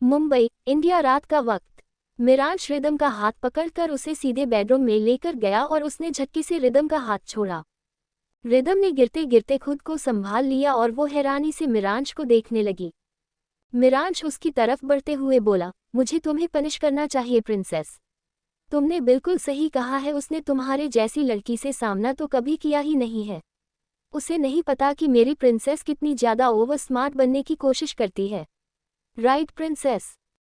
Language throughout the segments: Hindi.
मुंबई, इंडिया। रात का वक्त। मिरांश रिदम का हाथ पकड़कर उसे सीधे बेडरूम में लेकर गया और उसने झटके से रिदम का हाथ छोड़ा। रिदम ने गिरते गिरते खुद को संभाल लिया और वो हैरानी से मिरांश को देखने लगी। मिरांश उसकी तरफ बढ़ते हुए बोला, मुझे तुम्हें पनिश करना चाहिए प्रिंसेस। तुमने बिल्कुल सही कहा है, उसने तुम्हारे जैसी लड़की से सामना तो कभी किया ही नहीं है। उसे नहीं पता कि मेरी प्रिंसेस कितनी ज्यादा ओवर स्मार्ट बनने की कोशिश करती है। Right princess.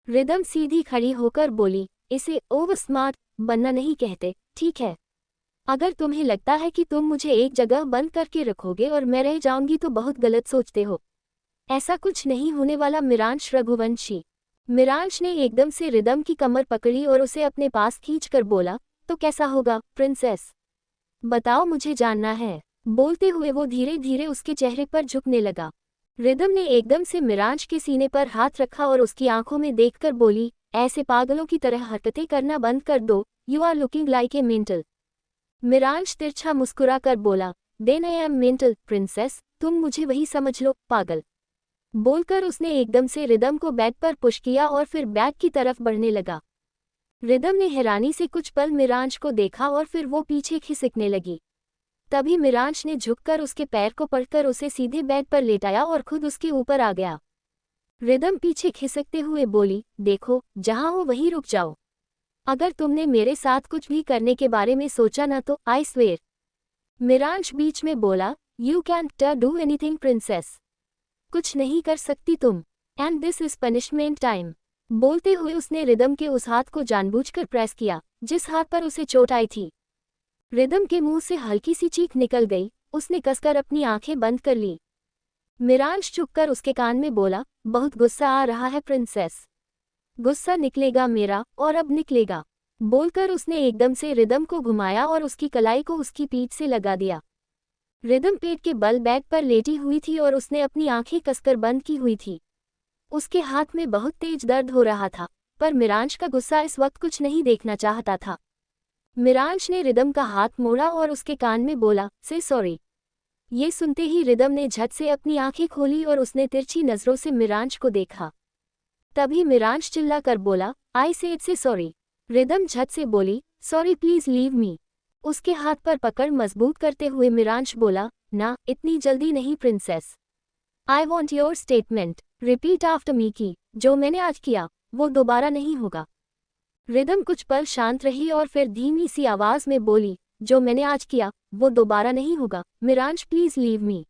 रिदम सीधी खड़ी होकर बोली, इसे ओवर स्मार्ट बनना नहीं कहते, ठीक है। अगर तुम्हें लगता है कि तुम मुझे एक जगह बंद करके रखोगे और मैं रह जाऊंगी तो बहुत गलत सोचते हो। ऐसा कुछ नहीं होने वाला। मिरांश रघुवंशी। मिरांश ने एकदम से रिदम की कमर पकड़ी और उसे अपने पास खींचकर बोला, तो कैसा होगा प्रिंसेस? बताओ, मुझे जानना है। बोलते हुए वो धीरे धीरे उसके चेहरे पर झुकने लगा। रिदम ने एकदम से मिरांश के सीने पर हाथ रखा और उसकी आंखों में देखकर बोली, ऐसे पागलों की तरह हरकतें करना बंद कर दो, you are looking like a mental. Miransh तिरछा मुस्कुरा कर बोला, then I am mental princess, तुम मुझे वही समझ लो, पागल। बोलकर उसने एकदम से रिदम को बेड पर पुश किया और फिर बैग की तरफ बढ़ने लगा। रिदम ने हैरानी से कुछ पल मिरांश को देखा और फिर वो पीछे खिसकने लगी। तभी मिरांश ने झुककर उसके पैर को पकड़कर उसे सीधे बेड पर लेटाया और खुद उसके ऊपर आ गया। रिदम पीछे खिसकते हुए बोली, देखो, जहां हो वहीं रुक जाओ। अगर तुमने मेरे साथ कुछ भी करने के बारे में सोचा ना तो आई स्वेयर। मिरांश बीच में बोला, you can't do anything princess. कुछ नहीं कर सकती तुम, and this is punishment time. बोलते हुए उसने रिदम के उस हाथ को जानबूझकर प्रेस किया जिस हाथ पर उसे चोट आई थी। रिदम के मुंह से हल्की सी चीख निकल गई। उसने कसकर अपनी आंखें बंद कर ली। मिरांश चुपकर उसके कान में बोला, बहुत गुस्सा आ रहा है प्रिंसेस। गुस्सा निकलेगा मेरा, और अब निकलेगा। बोलकर उसने एकदम से रिदम को घुमाया और उसकी कलाई को उसकी पीठ से लगा दिया। रिदम पेट के बल बेड पर लेटी हुई थी और उसने अपनी आंखें कसकर बंद की हुई थी। उसके हाथ में बहुत तेज दर्द हो रहा था, पर मिरांश का गुस्सा इस वक्त कुछ नहीं देखना चाहता था। मिरांश ने रिदम का हाथ मोड़ा और उसके कान में बोला, से सॉरी। ये सुनते ही रिदम ने झट से अपनी आंखें खोली और उसने तिरछी नजरों से मिरांश को देखा। तभी मिरांश चिल्लाकर बोला, आई सेड से सॉरी। रिदम झट से बोली, सॉरी प्लीज लीव मी। उसके हाथ पर पकड़ मजबूत करते हुए मिरांश बोला, ना, इतनी जल्दी नहीं princess. I want your statement. Repeat after me की जो मैंने आज किया वो दोबारा नहीं होगा। रिदम कुछ पल शांत रही और फिर धीमी सी आवाज में बोली, जो मैंने आज किया वो दोबारा नहीं होगा। मिरांश प्लीज लीव मी।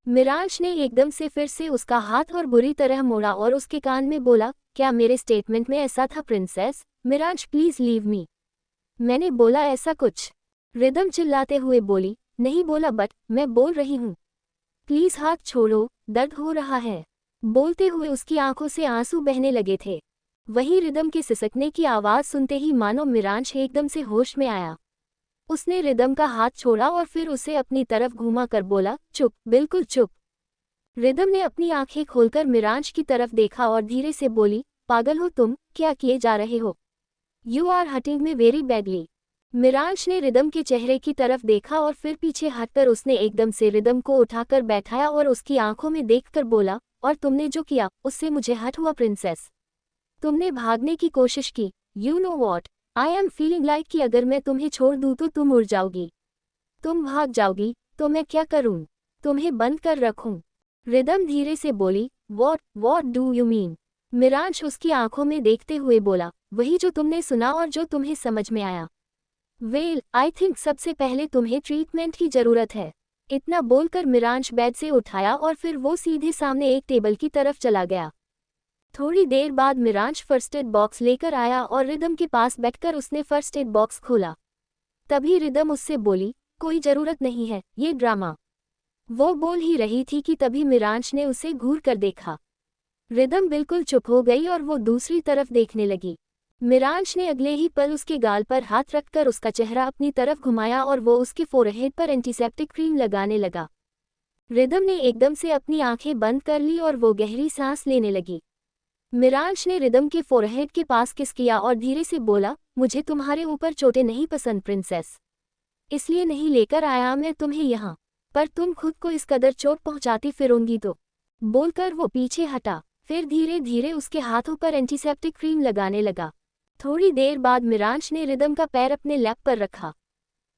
मिरांश ने एकदम से फिर से उसका हाथ और बुरी तरह मोड़ा और उसके कान में बोला, क्या मेरे स्टेटमेंट में ऐसा था princess? Miransh please leave me. मैंने बोला ऐसा कुछ? रिदम चिल्लाते हुए बोली, नहीं बोला, बट मैं बोल रही हूँ। प्लीज हाथ छोड़ो, दर्द हो रहा है। बोलते हुए उसकी आंखों से आंसू बहने लगे थे। वहीं रिदम के सिसकने की आवाज सुनते ही मानो मिरांश एकदम से होश में आया। उसने रिदम का हाथ छोड़ा और फिर उसे अपनी तरफ घुमा कर बोला, चुप, बिल्कुल चुप। रिदम ने अपनी आंखें खोलकर मिरांश की तरफ देखा और धीरे से बोली, पागल हो तुम, क्या किए जा रहे हो? You are hurting me very badly. Miransh ने रिदम के चेहरे की तरफ देखा और फिर पीछे हटकर उसने एकदम से रिदम को उठाकर बैठाया और उसकी आंखों में देखकर बोला, और तुमने जो किया उससे मुझे हर्ट हुआ प्रिंसेस। तुमने भागने की कोशिश की। You know what, I am feeling like कि अगर मैं तुम्हें छोड़ दूं तो तुम उड़ जाओगी। तुम भाग जाओगी तो मैं क्या करूं? तुम्हें बंद कर रखूं? रिदम धीरे से बोली, वॉट डू यू मीन? मिरांश उसकी आंखों में देखते हुए बोला, वही जो तुमने सुना और जो तुम्हें समझ में आया। वेल, आई थिंक सबसे पहले तुम्हें ट्रीटमेंट की जरूरत है। इतना बोलकर मिरांश बेड से उठाया और फिर वो सीधे सामने एक टेबल की तरफ चला गया। थोड़ी देर बाद मिरांश फर्स्ट एड बॉक्स लेकर आया और रिदम के पास बैठकर उसने फर्स्ट एड बॉक्स खोला। तभी रिदम उससे बोली, कोई जरूरत नहीं है ये ड्रामा। वो बोल ही रही थी कि तभी मिरांश ने उसे घूर कर देखा। रिदम बिल्कुल चुप हो गई और वो दूसरी तरफ देखने लगी। मिरांश ने अगले ही पल उसके गाल पर हाथ रखकर उसका चेहरा अपनी तरफ घुमाया और वो उसके फोरहेड पर एंटीसेप्टिक क्रीम लगाने लगा। रिदम ने एकदम से अपनी आंखें बंद कर ली और वो गहरी सांस लेने लगी। मिरांश ने रिदम के फोरहेड के पास किस किया और धीरे से बोला, मुझे तुम्हारे ऊपर चोटें नहीं पसंद प्रिंसेस, इसलिए नहीं लेकर आया मैं तुम्हें यहाँ, पर तुम खुद को इस कदर चोट पहुंचाती फिरूंगी तो। बोलकर वो पीछे हटा। फिर धीरे धीरे उसके हाथों पर एंटीसेप्टिक क्रीम लगाने लगा। थोड़ी देर बाद मिरांश ने रिदम का पैर अपने लैप पर रखा।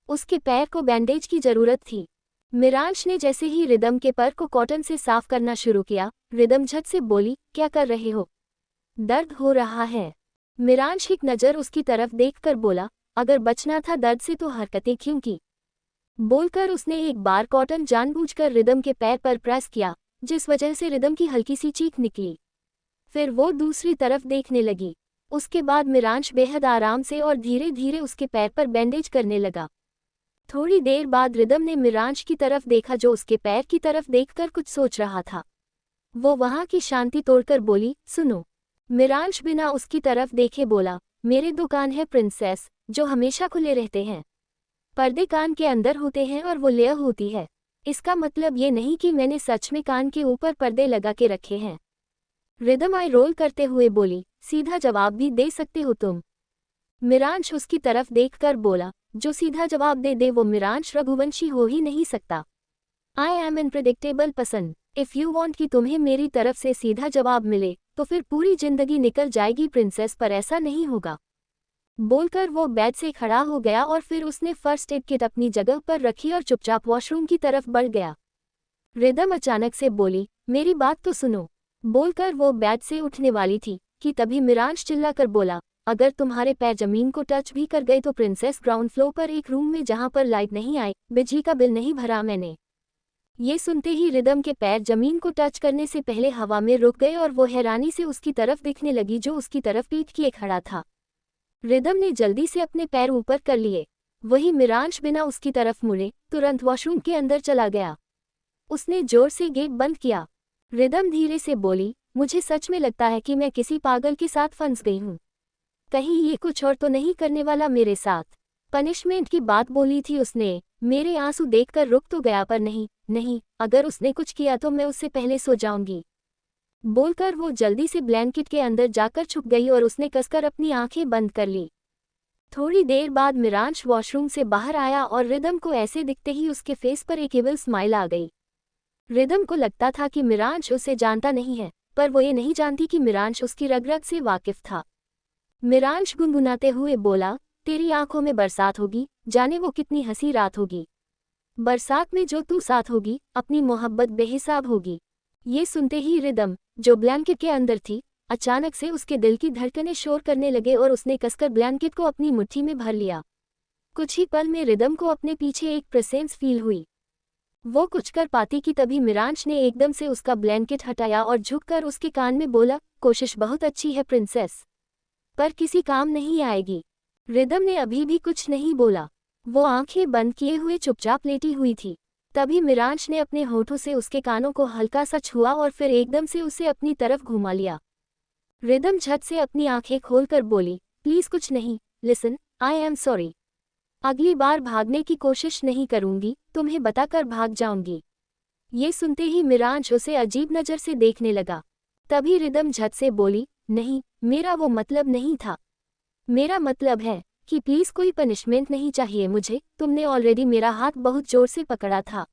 उसके पैर को बैंडेज की जरूरत थी। मिरांश ने जैसे ही रिदम के पैर को कॉटन से साफ करना शुरू किया, रिदम झट से बोली, क्या कर रहे हो? दर्द हो रहा है। मिरांश एक नज़र उसकी तरफ देखकर बोला, अगर बचना था दर्द से तो हरकतें क्यों की? बोलकर उसने एक बार कॉटन जानबूझकर रिदम के पैर पर प्रेस किया, जिस वजह से रिदम की हल्की सी चीख निकली। फिर वो दूसरी तरफ देखने लगी। उसके बाद मिरांश बेहद आराम से और धीरे धीरे उसके पैर पर बैंडेज करने लगा। थोड़ी देर बाद रिदम ने मिरांश की तरफ देखा, जो उसके पैर की तरफ देखकर कुछ सोच रहा था। वो वहां की शांति तोड़कर बोली, सुनो। मिरांश बिना उसकी तरफ देखे बोला, मेरे दो कान है प्रिंसेस, जो हमेशा खुले रहते हैं। पर्दे कान के अंदर होते हैं और वो लेयर होती है। इसका मतलब ये नहीं कि मैंने सच में कान के ऊपर पर्दे लगा के रखे हैं। रिदम आई रोल करते हुए बोली, सीधा जवाब भी दे सकते हो तुम। मिरांश उसकी तरफ देखकर बोला, जो सीधा जवाब दे दे वो मिरांश रघुवंशी हो ही नहीं सकता। I am unpredictable person. If you want कि तुम्हें मेरी तरफ से सीधा जवाब मिले तो फिर पूरी जिंदगी निकल जाएगी प्रिंसेस, पर ऐसा नहीं होगा। बोलकर वो बेड से खड़ा हो गया और फिर उसने फर्स्ट एड किट अपनी जगह पर रखी और चुपचाप वॉशरूम की तरफ बढ़ गया। रिदम अचानक से बोली, मेरी बात तो सुनो। बोलकर वो बेड से उठने वाली थी कि तभी मिरांश चिल्लाकर बोला, अगर तुम्हारे पैर जमीन को टच भी कर गए तो प्रिंसेस, ग्राउंड फ्लोर पर एक रूम में जहां पर लाइट नहीं आई, बिजली का बिल नहीं भरा मैंने। ये सुनते ही रिदम के पैर जमीन को टच करने से पहले हवा में रुक गए और वो हैरानी से उसकी तरफ देखने लगी, जो उसकी तरफ पीठ किए खड़ा था। रिदम ने जल्दी से अपने पैर ऊपर कर लिए। वही मिरांश बिना उसकी तरफ मुड़े तुरंत वॉशरूम के अंदर चला गया। उसने जोर से गेट बंद किया। रिदम धीरे से बोली, मुझे सच में लगता है कि मैं किसी पागल के साथ फंस गई हूँ। कहीं ये कुछ और तो नहीं करने वाला मेरे साथ। पनिशमेंट की बात बोली थी उसने। मेरे आंसू देखकर रुक तो गया, पर नहीं, अगर उसने कुछ किया तो मैं उससे पहले सो जाऊंगी। बोलकर वो जल्दी से ब्लैंकेट के अंदर जाकर छुप गई और उसने कसकर अपनी आंखें बंद कर ली। थोड़ी देर बाद मिरांश वॉशरूम से बाहर आया और रिदम को ऐसे दिखते ही उसके फेस पर एक इविल स्माइल आ गई। रिदम को लगता था कि मिरांश उसे जानता नहीं है, पर वो ये नहीं जानती कि मिरांश उसकी रग रग से वाकिफ था। मिरांश गुनगुनाते हुए बोला, तेरी आंखों में बरसात होगी, जाने वो कितनी हंसी रात होगी। बरसात में जो तू साथ होगी, अपनी मोहब्बत बेहिसाब होगी। ये सुनते ही रिदम, जो ब्लैंकेट के अंदर थी, अचानक से उसके दिल की धड़कनें शोर करने लगे और उसने कसकर ब्लैंकेट को अपनी मुट्ठी में भर लिया। कुछ ही पल में रिदम को अपने पीछे एक प्रेसेंस फील हुई। वो कुछ कर पाती कि तभी मिरांश ने एकदम से उसका ब्लैंकेट हटाया और झुककर उसके कान में बोला, कोशिश बहुत अच्छी है प्रिंसेस, पर किसी काम नहीं आएगी। रिदम ने अभी भी कुछ नहीं बोला। वो आंखें बंद किए हुए चुपचाप लेटी हुई थी। तभी मिरांश ने अपने होठों से उसके कानों को हल्का सा छुआ और फिर एकदम से उसे अपनी तरफ घुमा लिया। रिदम झट से अपनी आंखें खोलकर बोली, प्लीज कुछ नहीं, लिसन, आई एम सॉरी। अगली बार भागने की कोशिश नहीं करूंगी, तुम्हें बताकर भाग जाऊंगी। ये सुनते ही मिरांश उसे अजीब नज़र से देखने लगा। तभी रिदम झट से बोली, नहीं, मेरा वो मतलब नहीं था। मेरा मतलब है कि प्लीज कोई पनिशमेंट नहीं चाहिए मुझे, तुमने ऑलरेडी मेरा हाथ बहुत जोर से पकड़ा था।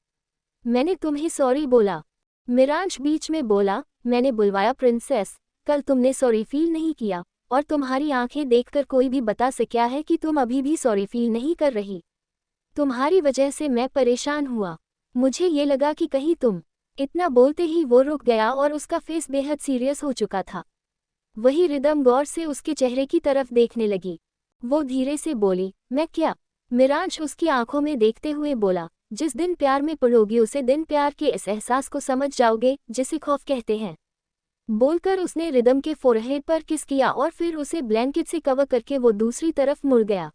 मैंने तुम्हें सॉरी बोला। मिरांश बीच में बोला, मैंने बुलवाया प्रिंसेस, कल तुमने सॉरी फील नहीं किया और तुम्हारी आंखें देखकर कोई भी बता सका है कि तुम अभी भी सॉरी फील नहीं कर रही। तुम्हारी वजह से मैं परेशान हुआ। मुझे ये लगा कि कहीं तुम। इतना बोलते ही वो रुक गया और उसका फेस बेहद सीरियस हो चुका था। वही रिदम गौर से उसके चेहरे की तरफ देखने लगी। वो धीरे से बोली, मैं क्या? मिरांश उसकी आंखों में देखते हुए बोला, जिस दिन प्यार में पड़ोगी उसे दिन प्यार के इस एहसास को समझ जाओगे जिसे खौफ कहते हैं। बोलकर उसने रिदम के फोरहेड पर किस किया और फिर उसे ब्लैंकेट से कवर करके वो दूसरी तरफ मुड़ गया।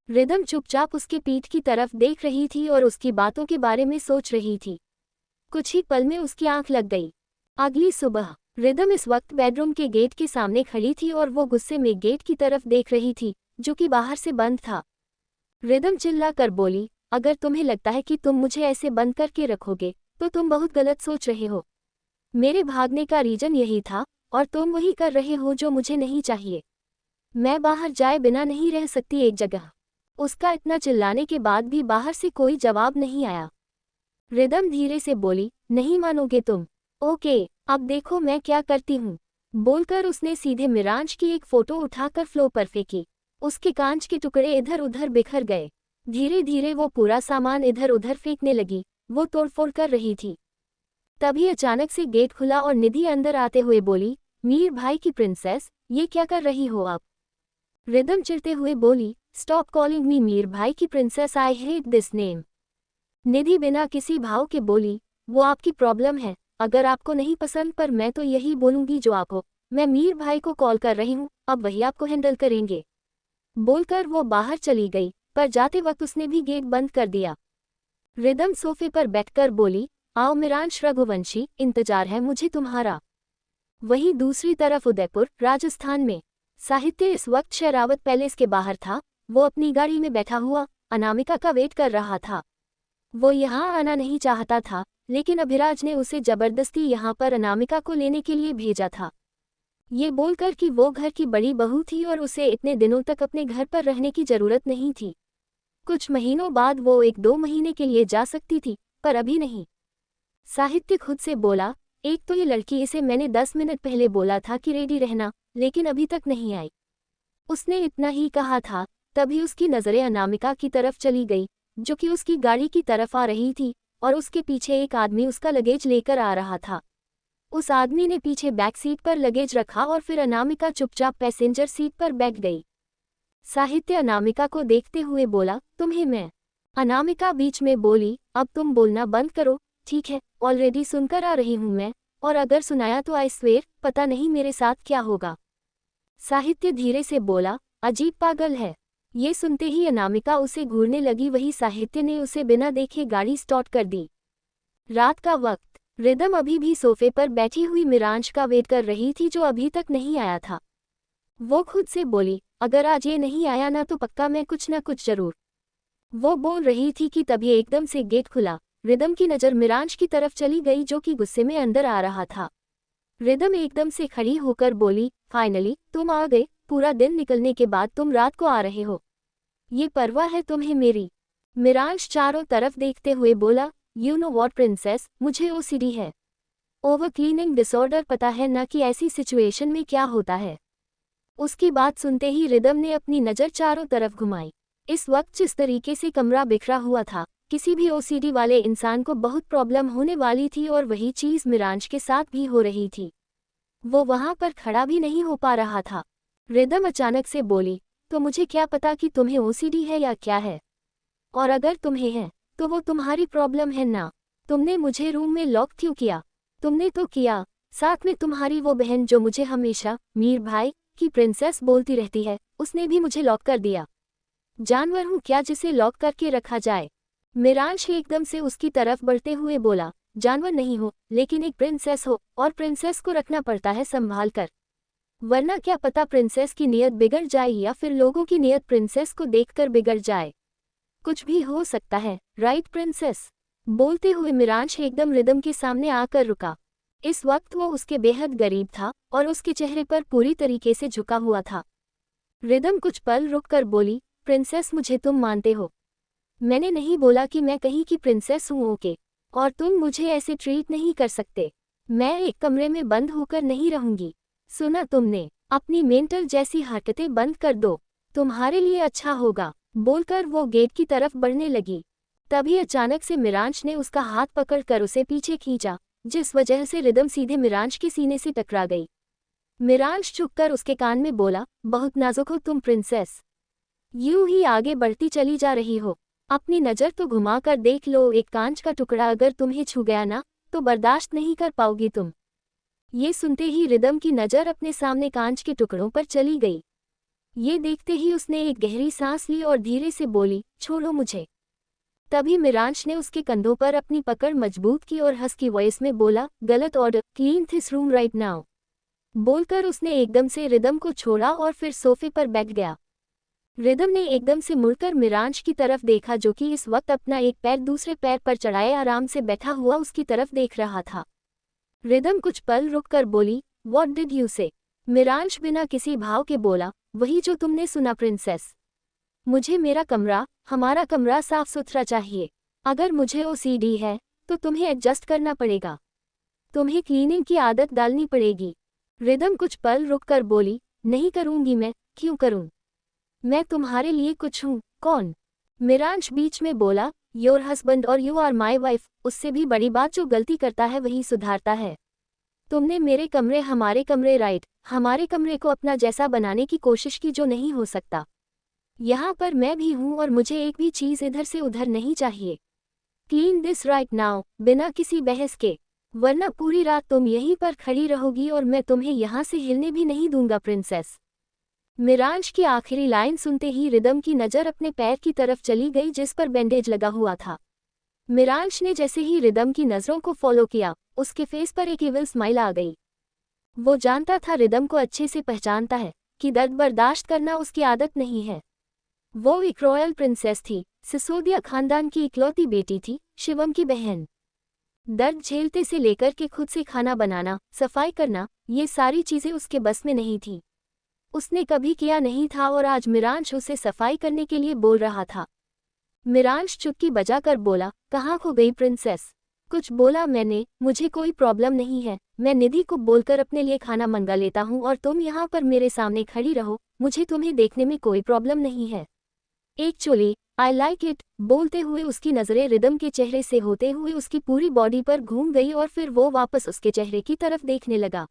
रिदम चुपचाप उसके पीठ की तरफ देख रही थी और उसकी बातों के बारे में सोच रही थी। कुछ ही पल में उसकी आंख लग गई। अगली सुबह रिदम इस वक्त बेडरूम के गेट के सामने खड़ी थी और वो गुस्से में गेट की तरफ देख रही थी, जो कि बाहर से बंद था। रिदम चिल्ला कर बोली, अगर तुम्हें लगता है कि तुम मुझे ऐसे बंद करके रखोगे तो तुम बहुत गलत सोच रहे हो। मेरे भागने का रीजन यही था और तुम वही कर रहे हो जो मुझे नहीं चाहिए। मैं बाहर जाए बिना नहीं रह सकती एक जगह। उसका इतना चिल्लाने के बाद भी बाहर से कोई जवाब नहीं आया। रिदम धीरे से बोली, नहीं मानोगे तुम? ओके, अब देखो मैं क्या करती हूँ, बोलकर उसने सीधे मिरांश की एक फोटो उठाकर फ्लोर पर फेंकी। उसके कांच के टुकड़े इधर उधर बिखर गए। धीरे धीरे वो पूरा सामान इधर उधर फेंकने लगी। वो तोड़फोड़ कर रही थी। तभी अचानक से गेट खुला और निधि अंदर आते हुए बोली, मीर भाई की प्रिंसेस, ये क्या कर रही हो आप? रिदम चिढ़ते हुए बोली, स्टॉप कॉलिंग मी मीर भाई की princess, I hate this name. Nidhi बिना किसी भाव के बोली, वो आपकी प्रॉब्लम है, अगर आपको नहीं पसंद पर मैं तो यही बोलूंगी जो आप हो। मैं मीर भाई को कॉल कर रही हूँ, अब वही आपको हैंडल करेंगे। बोलकर वो बाहर चली गई, पर जाते वक्त उसने भी गेट बंद कर दिया। रिदम सोफे पर बैठकर बोली, आओ मिरांश रघुवंशी, इंतजार है मुझे तुम्हारा। वहीं दूसरी तरफ उदयपुर, राजस्थान में साहित्य इस वक्त शेरावत पैलेस के बाहर था। वो अपनी गाड़ी में बैठा हुआ अनामिका का वेट कर रहा था। वो यहाँ आना नहीं चाहता था, लेकिन अभिराज ने उसे जबरदस्ती यहाँ पर अनामिका को लेने के लिए भेजा था, ये बोलकर कि वो घर की बड़ी बहू थी और उसे इतने दिनों तक अपने घर पर रहने की जरूरत नहीं थी। कुछ महीनों बाद वो 1-2 महीने के लिए जा सकती थी, पर अभी नहीं। साहित्य खुद से बोला, एक तो ये लड़की, इसे मैंने 10 मिनट पहले बोला था कि रेडी रहना, लेकिन अभी तक नहीं आई। उसने इतना ही कहा था, तभी उसकी नज़रें अनामिका की तरफ चली गई, जो कि उसकी गाड़ी की तरफ आ रही थी, और उसके पीछे एक आदमी उसका लगेज लेकर आ रहा था। उस आदमी ने पीछे बैक सीट पर लगेज रखा और फिर अनामिका चुपचाप पैसेंजर सीट पर बैठ गई। साहित्य अनामिका को देखते हुए बोला, तुम्हें मैं। अनामिका बीच में बोली, अब तुम बोलना बंद करो, ठीक है, ऑलरेडी सुनकर आ रही हूं मैं, और अगर सुनाया तो आई स्वेर, पता नहीं मेरे साथ क्या होगा। साहित्य धीरे से बोला, अजीब पागल है। ये सुनते ही अनामिका उसे घूरने लगी। वही साहित्य ने उसे बिना देखे गाड़ी स्टार्ट कर दी। रात का वक्त, रिदम अभी भी सोफे पर बैठी हुई मिरांश का वेट कर रही थी, जो अभी तक नहीं आया था। वो खुद से बोली, अगर आज ये नहीं आया ना तो पक्का मैं कुछ ना कुछ जरूर। वो बोल रही थी कि तभी एकदम से गेट खुला। रिदम की नज़र मिरांश की तरफ चली गई, जो कि गुस्से में अंदर आ रहा था। रिदम एकदम से खड़ी होकर बोली, फाइनली तुम आ गए, पूरा दिन निकलने के बाद तुम रात को आ रहे हो, ये परवाह है तुम्हें मेरी? मिरांश चारों तरफ देखते हुए बोला, यू नो वॉट प्रिंसेस, मुझे ओसीडी है, ओवर क्लीनिंग डिसऑर्डर, पता है ना कि ऐसी सिचुएशन में क्या होता है। उसकी बात सुनते ही रिदम ने अपनी नज़र चारों तरफ घुमाई। इस वक्त जिस तरीके से कमरा बिखरा हुआ था, किसी भी ओसीडी वाले इंसान को बहुत प्रॉब्लम होने वाली थी, और वही चीज़ मिरांश के साथ भी हो रही थी। वो वहां पर खड़ा भी नहीं हो पा रहा था। रिदम अचानक से बोली, तो मुझे क्या पता कि तुम्हें ओसीडी है या क्या है, और अगर तुम्हें है तो वो तुम्हारी प्रॉब्लम है ना। तुमने मुझे रूम में लॉक क्यों किया? तुमने तो किया, साथ में तुम्हारी वो बहन जो मुझे हमेशा मीर भाई की प्रिंसेस बोलती रहती है, उसने भी मुझे लॉक कर दिया। जानवर हूँ क्या जिसे लॉक करके रखा जाए? मिरांश एकदम से उसकी तरफ बढ़ते हुए बोला, जानवर नहीं हो, लेकिन एक प्रिंसेस हो, और प्रिंसेस को रखना पड़ता है संभाल कर, वरना क्या पता प्रिंसेस की नीयत बिगड़ जाए या फिर लोगों की नीयत प्रिंसेस को देखकर बिगड़ जाए। कुछ भी हो सकता है, राइट प्रिंसेस? बोलते हुए मिरांश एकदम रिदम के सामने आकर रुका। इस वक्त वो उसके बेहद करीब था और उसके चेहरे पर पूरी तरीके से झुका हुआ था। रिदम कुछ पल रुककर बोली, प्रिंसेस मुझे तुम मानते हो? मैंने नहीं बोला कि मैं कहीं की प्रिंसेस हूँ, ओके? और तुम मुझे ऐसे ट्रीट नहीं कर सकते। मैं एक कमरे में बंद होकर नहीं रहूंगी। सुना तुमने? अपनी मेंटल जैसी हरकतें बंद कर दो, तुम्हारे लिए अच्छा होगा। बोलकर वो गेट की तरफ बढ़ने लगी। तभी अचानक से मिरांश ने उसका हाथ पकड़कर उसे पीछे खींचा, जिस वजह से रिदम सीधे मिरांश के सीने से टकरा गई। मिरांश झुककर उसके कान में बोला, बहुत नाजुक हो तुम प्रिंसेस, यूं ही आगे बढ़ती चली जा रही हो। अपनी नज़र तो घुमा कर देख लो, एक कांच का टुकड़ा अगर तुम्हें छू गया ना तो बर्दाश्त नहीं कर पाओगी तुम। ये सुनते ही रिदम की नज़र अपने सामने कांच के टुकड़ों पर चली गई। ये देखते ही उसने एक गहरी सांस ली और धीरे से बोली, छोड़ो मुझे। तभी मिरांश ने उसके कंधों पर अपनी पकड़ मजबूत की और हस्की वॉइस में बोला, गलत order, clean this room right now. बोलकर उसने एकदम से रिदम को छोड़ा और फिर सोफे पर बैठ गया। रिदम ने एकदम से मुड़कर मिरांश की तरफ देखा, जो कि इस वक्त अपना एक पैर दूसरे पैर पर चढ़ाए आराम से बैठा हुआ उसकी तरफ देख रहा था। रिदम कुछ पल रुककर बोली, व्हाट डिड यू से? मिरांश बिना किसी भाव के बोला, वही जो तुमने सुना प्रिंसेस। मुझे मेरा कमरा, हमारा कमरा साफ सुथरा चाहिए। अगर मुझे ओसीडी है तो तुम्हें एडजस्ट करना पड़ेगा। तुम्हें क्लीनिंग की आदत डालनी पड़ेगी। रिदम कुछ पल रुककर बोली, नहीं करूंगी मैं, क्यों करूं? मैं तुम्हारे लिए कुछ हूं। कौन? मिरांश बीच में बोला, योर हस्बैंड और यू आर माई वाइफ। उससे भी बड़ी बात, जो गलती करता है वही सुधारता है। तुमने मेरे कमरे, हमारे कमरे, राइट, हमारे कमरे को अपना जैसा बनाने की कोशिश की जो नहीं हो सकता। यहाँ पर मैं भी हूँ और मुझे एक भी चीज़ इधर से उधर नहीं चाहिए। क्लीन दिस राइट नाउ, बिना किसी बहस के, वरना पूरी रात तुम यहीं पर खड़ी रहोगी और मैं तुम्हें यहाँ से हिलने भी नहीं दूंगा प्रिंसेस। मिरांश की आखिरी लाइन सुनते ही रिदम की नज़र अपने पैर की तरफ चली गई जिस पर बैंडेज लगा हुआ था। मिरांश ने जैसे ही रिदम की नज़रों को फॉलो किया, उसके फेस पर एक इविल स्माइल आ गई। वो जानता था, रिदम को अच्छे से पहचानता है कि दर्द बर्दाश्त करना उसकी आदत नहीं है। वो एक रॉयल प्रिंसेस थी, सिसोदिया खानदान की इकलौती बेटी थी, शिवम की बहन। दर्द झेलते से लेकर के खुद से खाना बनाना, सफाई करना, ये सारी चीज़ें उसके बस में नहीं थी। उसने कभी किया नहीं था और आज मिरांश उसे सफाई करने के लिए बोल रहा था। मिरांश चुटकी बजाकर बोला, कहाँ खो गई प्रिंसेस? कुछ बोला मैंने, मुझे कोई प्रॉब्लम नहीं है, मैं निधि को बोलकर अपने लिए खाना मंगा लेता हूँ और तुम यहाँ पर मेरे सामने खड़ी रहो, मुझे तुम्हें देखने में कोई प्रॉब्लम नहीं है। Actually I like it. बोलते हुए उसकी नज़रें रिदम के चेहरे से होते हुए उसकी पूरी बॉडी पर घूम गई और फिर वो वापस उसके चेहरे की तरफ देखने लगा।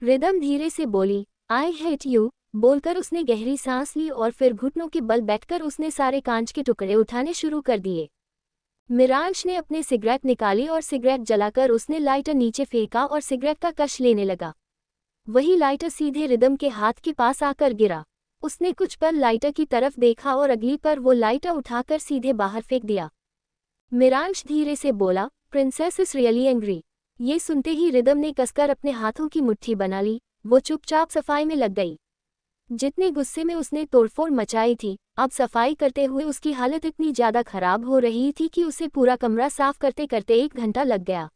रिदम धीरे से बोली, आई हेट यू। बोलकर उसने गहरी सांस ली और फिर घुटनों के बल बैठकर उसने सारे कांच के टुकड़े उठाने शुरू कर दिए। मिरांश ने अपने सिगरेट निकाली और सिगरेट जलाकर उसने लाइटर नीचे फेंका और सिगरेट का कश लेने लगा। वही लाइटर सीधे रिदम के हाथ के पास आकर गिरा। उसने कुछ पल लाइटर की तरफ देखा और अगली पर वो लाइटर उठाकर सीधे बाहर फेंक दिया। मिरांश धीरे से बोला, प्रिंसेस इज रियली एंग्री। ये सुनते ही रिदम ने कसकर अपने हाथों की मुट्ठी बना ली। वो चुपचाप सफाई में लग गई। जितने गुस्से में उसने तोड़फोड़ मचाई थी, अब सफाई करते हुए उसकी हालत इतनी ज्यादा खराब हो रही थी कि उसे पूरा कमरा साफ करते करते 1 घंटा लग गया।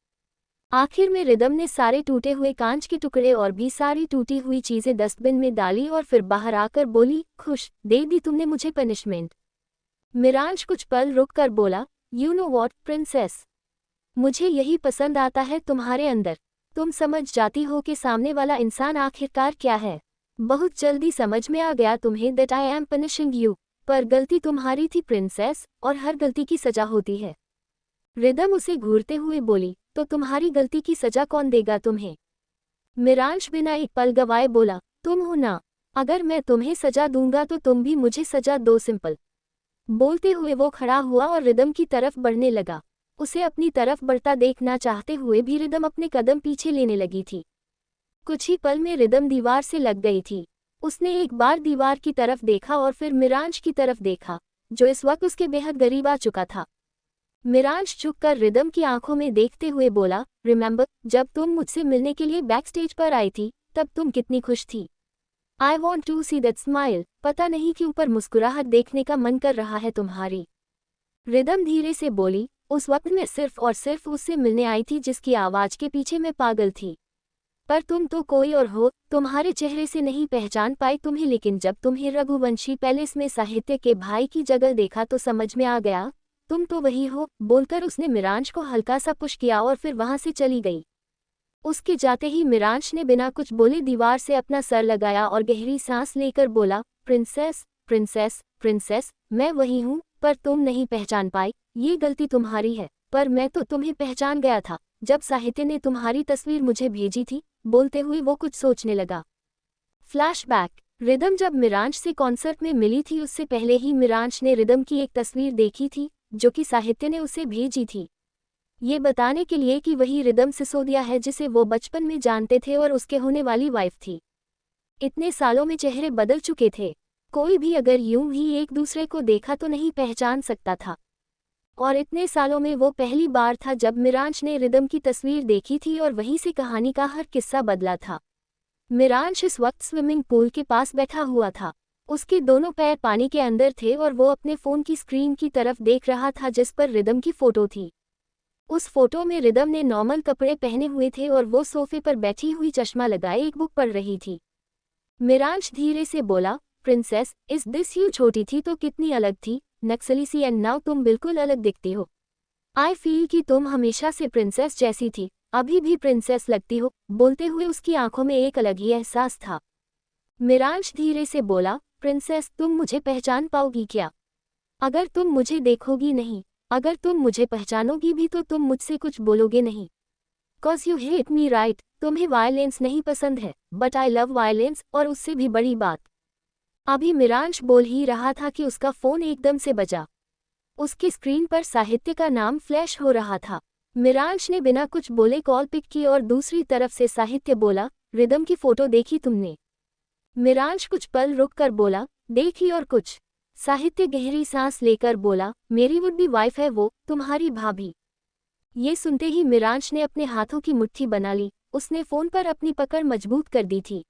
आखिर में रिदम ने सारे टूटे हुए कांच के टुकड़े और भी सारी टूटी हुई चीजें डस्टबिन में डाली और फिर बाहर आकर बोली, खुश, दे दी तुमने मुझे पनिशमेंट। मिरांश कुछ पल रुक कर बोला, यू नो वॉट प्रिंसेस, मुझे यही पसंद आता है तुम्हारे अंदर। तुम समझ जाती हो कि सामने वाला इंसान आखिरकार क्या है। बहुत जल्दी समझ में आ गया तुम्हें that I am punishing you, पर गलती तुम्हारी थी प्रिंसेस, और हर गलती की सजा होती है। रिदम उसे घूरते हुए बोली, तो तुम्हारी गलती की सजा कौन देगा तुम्हें? मिरांश बिना एक पल गवाए बोला, तुम हो ना। अगर मैं तुम्हें सजा दूंगा तो तुम भी मुझे सजा दो, सिंपल। बोलते हुए वो खड़ा हुआ और रिदम की तरफ बढ़ने लगा। उसे अपनी तरफ बढ़ता देखना चाहते हुए भी रिदम अपने कदम पीछे लेने लगी थी। कुछ ही पल में रिदम दीवार से लग गई थी। उसने एक बार दीवार की तरफ देखा और फिर मिरांश की तरफ देखा, जो इस वक्त उसके बेहद करीब आ चुका था। मिरांश झुककर रिदम की आंखों में देखते हुए बोला, रिमेंबर, जब तुम मुझसे मिलने के लिए बैक स्टेज पर आई थी तब तुम कितनी खुश थी। I want to see that smile. पता नहीं क्यों पर मुस्कुराहट देखने का मन कर रहा है तुम्हारी। रिदम धीरे से बोली, उस वक्त मैं सिर्फ और सिर्फ उससे मिलने आई थी जिसकी आवाज के पीछे मैं पागल थी। पर तुम तो कोई और हो, तुम्हारे चेहरे से नहीं पहचान पाई तुम्हें, लेकिन जब तुम्हें रघुवंशी पैलेस में साहित्य के भाई की जगह देखा तो समझ में आ गया, तुम तो वही हो। बोलकर उसने मिरांश को हल्का सा पुश किया और फिर वहां से चली गई। उसके जाते ही मिरांश ने बिना कुछ बोले दीवार से अपना सर लगाया और गहरी सांस लेकर बोला, प्रिंसेस, प्रिंसेस, प्रिंसेस, मैं वही हूँ, पर तुम नहीं पहचान पाई, ये गलती तुम्हारी है, पर मैं तो तुम्हें पहचान गया था जब साहित्य ने तुम्हारी तस्वीर मुझे भेजी थी। बोलते हुए वो कुछ सोचने लगा। फ्लैशबैक। रिदम जब मिरांश से कॉन्सर्ट में मिली थी उससे पहले ही मिरांश ने रिदम की एक तस्वीर देखी थी जो कि साहित्य ने उसे भेजी थी, ये बताने के लिए कि वही रिदम सिसोदिया है जिसे वो बचपन में जानते थे और उसके होने वाली वाइफ थी। इतने सालों में चेहरे बदल चुके थे, कोई भी अगर यूं ही एक दूसरे को देखा तो नहीं पहचान सकता था, और इतने सालों में वो पहली बार था जब मिरांश ने रिदम की तस्वीर देखी थी और वहीं से कहानी का हर किस्सा बदला था। मिरांश इस वक्त स्विमिंग पूल के पास बैठा हुआ था। उसके दोनों पैर पानी के अंदर थे और वो अपने फ़ोन की स्क्रीन की तरफ देख रहा था जिस पर रिदम की फ़ोटो थी। उस फोटो में रिदम ने नॉर्मल कपड़े पहने हुए थे और वो सोफे पर बैठी हुई चश्मा लगाए एक बुक पढ़ रही थी। मिरांश धीरे से बोला, प्रिंसेस, इस दिस यू छोटी थी तो कितनी अलग थी, नक्सली सी, एंड नाउ तुम बिल्कुल अलग दिखती हो। आई फील कि तुम हमेशा से प्रिंसेस जैसी थी, अभी भी प्रिंसेस लगती हो। बोलते हुए उसकी आंखों में एक अलग ही एहसास था। मिरांश धीरे से बोला, प्रिंसेस तुम मुझे पहचान पाओगी क्या? अगर तुम मुझे देखोगी नहीं, अगर तुम मुझे पहचानोगी भी तो तुम मुझसे कुछ बोलोगे नहीं। Cause you hate me right, तुम्हें वायलेंस नहीं पसंद है, बट आई लव वायलेंस, और उससे भी बड़ी बात। अभी मिरांश बोल ही रहा था कि उसका फोन एकदम से बजा। उसकी स्क्रीन पर साहित्य का नाम फ्लैश हो रहा था। मिरांश ने बिना कुछ बोले कॉल पिक की और दूसरी तरफ से साहित्य बोला, रिदम की फोटो देखी तुमने? मिरांश कुछ पल रुक कर बोला, देखी और कुछ। साहित्य गहरी सांस लेकर बोला, मेरी वुड बी वाइफ है वो, तुम्हारी भाभी। ये सुनते ही मिरांश ने अपने हाथों की मुट्ठी बना ली। उसने फोन पर अपनी पकड़ मजबूत कर दी थी।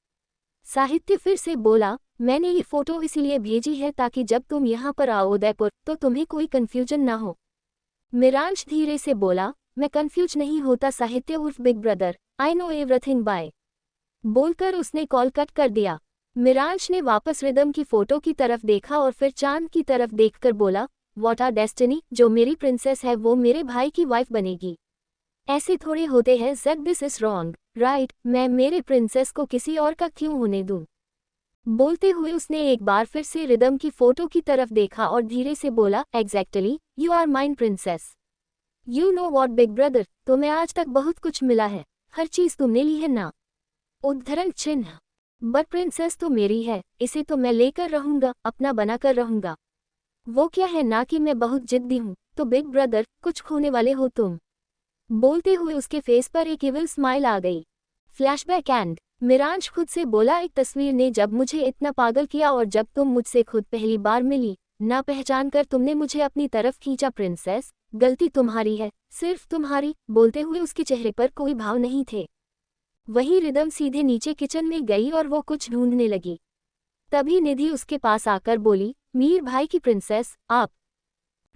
साहित्य फिर से बोला, मैंने ये फोटो इसीलिए भेजी है ताकि जब तुम यहाँ पर आओ उदयपुर तो तुम्हें कोई कंफ्यूजन ना हो। मिरांश धीरे से बोला, मैं कंफ्यूज नहीं होता साहित्य उर्फ big brother, I know everything by. बोलकर उसने कॉल कट कर दिया। मिरांश ने वापस रिदम की फोटो की तरफ देखा और फिर चांद की तरफ देखकर बोला, व्हाट आर डेस्टिनी, जो मेरी प्रिंसेस है वो मेरे भाई की वाइफ बनेगी। ऐसे थोड़े होते हैं Z, this is wrong right, मैं मेरे प्रिंसेस को किसी और का क्यों होने दूं? बोलते हुए उसने एक बार फिर से रिदम की फोटो की तरफ देखा और धीरे से बोला, exactly, you are mine princess. You know what big brother, तुम्हें आज तक बहुत कुछ मिला है, हर चीज तुमने ली है ना? उद्धरण चिन्ह। बट प्रिंसेस तो मेरी है, इसे तो मैं लेकर रहूंगा, अपना बनाकर रहूंगा। वो क्या है ना कि मैं बहुत जिद्दी हूँ, तो बिग ब्रदर कुछ खोने वाले हो तुम। बोलते हुए उसके फेस पर एक इविल स्माइल आ गई। Flashback and. मिरांश खुद से बोला, एक तस्वीर ने जब मुझे इतना पागल किया और जब तुम मुझसे खुद पहली बार मिली, ना पहचान कर तुमने मुझे अपनी तरफ खींचा प्रिंसेस, गलती तुम्हारी है, सिर्फ तुम्हारी। बोलते हुए उसके चेहरे पर कोई भाव नहीं थे। वहीं रिदम सीधे नीचे किचन में गई और वो कुछ ढूंढने लगी। तभी निधि उसके पास आकर बोली, मीर भाई की प्रिंसेस आप।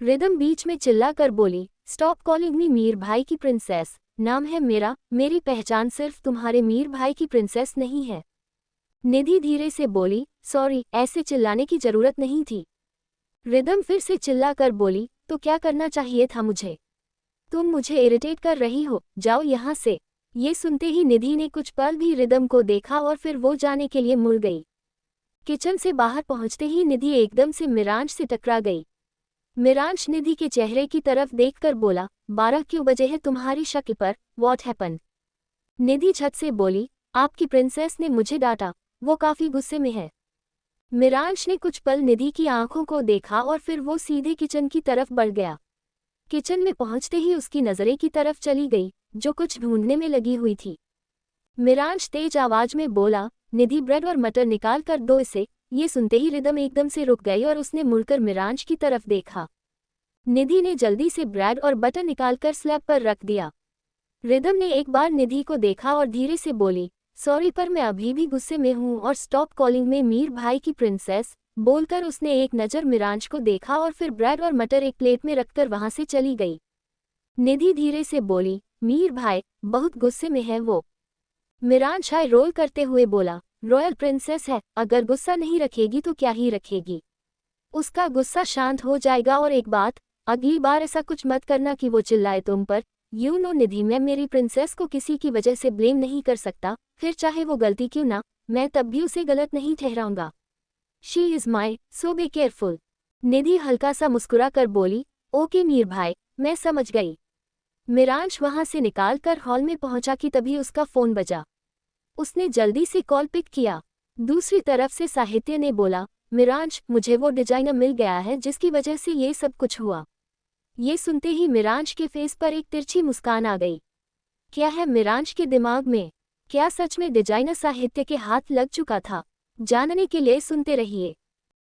रिदम बीच में चिल्लाकर बोली, स्टॉप कॉलिंग मी मीर भाई की प्रिंसेस, नाम है मेरा, मेरी पहचान सिर्फ तुम्हारे मीर भाई की प्रिंसेस नहीं है। निधि धीरे से बोली, सॉरी, ऐसे चिल्लाने की जरूरत नहीं थी। रिदम फिर से चिल्लाकर बोली, तो क्या करना चाहिए था मुझे? तुम मुझे इरिटेट कर रही हो, जाओ यहाँ से। ये सुनते ही निधि ने कुछ पल भी रिदम को देखा और फिर वो जाने के लिए मुड़ गई। किचन से बाहर पहुंचते ही निधि एकदम से मिरांश से टकरा गई। मिरांश निधि के चेहरे की तरफ देखकर बोला, 12 क्यों बजे है तुम्हारी शक्ल पर, व्हाट हैपन? निधि झट से बोली, आपकी प्रिंसेस ने मुझे डांटा, वो काफी गुस्से में है। मिरांश ने कुछ पल निधि की आंखों को देखा और फिर वो सीधे किचन की तरफ बढ़ गया। किचन में पहुंचते ही उसकी नजरें की तरफ चली गई, जो कुछ ढूंढने में लगी हुई थी। मिरांश तेज आवाज में बोला, निधि ब्रेड और मटर निकाल कर दो इसे। ये सुनते ही रिदम एकदम से रुक गई और उसने मुड़कर मिरांश की तरफ देखा। निधि ने जल्दी से ब्रेड और बटर निकालकर स्लैब पर रख दिया। रिदम ने एक बार निधि को देखा और धीरे से बोली, सॉरी पर मैं अभी भी गुस्से में हूँ और स्टॉप कॉलिंग में मीर भाई की प्रिंसेस। बोलकर उसने एक नज़र मिरांश को देखा और फिर ब्रेड और मटर एक प्लेट में रखकर वहां से चली गई। निधि धीरे से बोली, मीर भाई बहुत गुस्से में है वो। मिरांश आई रोल करते हुए बोला, रॉयल प्रिंसेस है, अगर गुस्सा नहीं रखेगी तो क्या ही रखेगी। उसका गुस्सा शांत हो जाएगा। और एक बात, अगली बार ऐसा कुछ मत करना कि वो चिल्लाए तुम पर। यू नो निधि, मैं मेरी प्रिंसेस को किसी की वजह से ब्लेम नहीं कर सकता, फिर चाहे वो गलती क्यों ना, मैं तब भी उसे गलत नहीं ठहराऊंगा। She is my, so be careful. Nidhi हल्का सा मुस्कुरा कर बोली, ओके मीर भाई, मैं समझ गई। मिरांश वहां से निकालकर हॉल में पहुंचा कि तभी उसका फोन बजा। उसने जल्दी से कॉल पिक किया। दूसरी तरफ से साहित्य ने बोला, मिरांश मुझे वो डिजाइनर मिल गया है जिसकी वजह से ये सब कुछ हुआ। ये सुनते ही मिरांश के फेस पर एक तिरछी मुस्कान आ गई। क्या है मिरांश के दिमाग में? क्या सच में डिजाइनर साहित्य के हाथ लग चुका था? जानने के लिए सुनते रहिए।